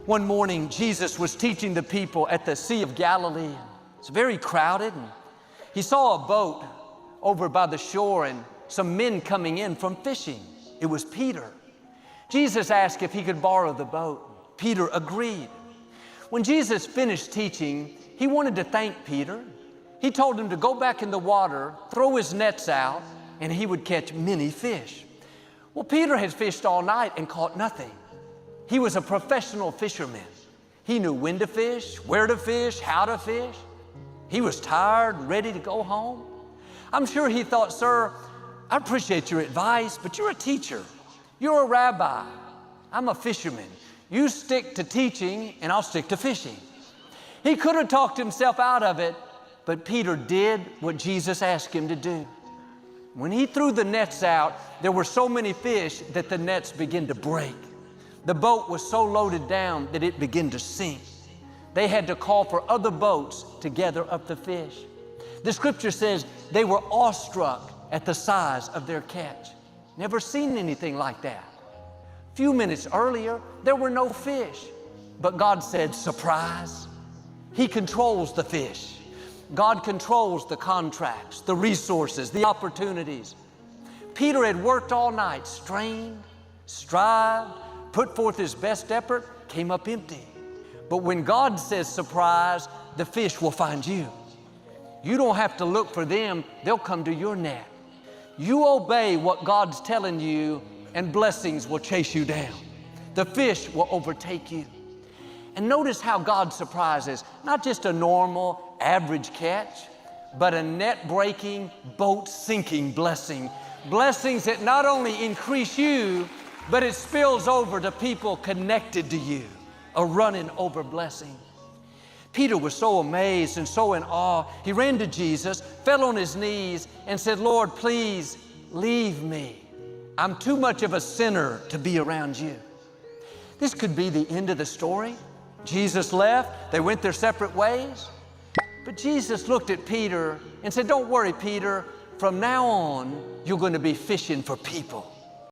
One morning, Jesus was teaching the people at the Sea of Galilee. It's very crowded, and he saw a boat over by the shore and some men coming in from fishing. It was Peter. Jesus asked if he could borrow the boat. Peter agreed. When Jesus finished teaching, he wanted to thank Peter. He told him to go back in the water, throw his nets out, and he would catch many fish. Well, Peter had fished all night and caught nothing. He was a professional fisherman. He knew when to fish, where to fish, how to fish. He was tired and ready to go home. I'm sure he thought, "Sir, I appreciate your advice, but you're a teacher. You're a rabbi. I'm a fisherman. You stick to teaching and I'll stick to fishing." He could have talked himself out of it, but Peter did what Jesus asked him to do. When he threw the nets out, there were so many fish that the nets began to break. The boat was so loaded down that it began to sink. They had to call for other boats to gather up the fish. The scripture says they were awestruck at the size of their catch. Never seen anything like that. A few minutes earlier, there were no fish. But God said, surprise. He controls the fish. God controls the contracts, the resources, the opportunities. Peter had worked all night, strained, strived, put forth his best effort, came up empty. But when God says surprise, the fish will find you. You don't have to look for them, they'll come to your net. You obey what God's telling you and blessings will chase you down. The fish will overtake you. And notice how God surprises, not just a normal, average catch, but a net-breaking, boat-sinking blessing. Blessings that not only increase you, but it spills over to people connected to you, a running over blessing. Peter was so amazed and so in awe, he ran to Jesus, fell on his knees, and said, "Lord, please leave me. I'm too much of a sinner to be around you." This could be the end of the story. Jesus left, they went their separate ways. But Jesus looked at Peter and said, "Don't worry, Peter. From now on, you're going to be fishing for people."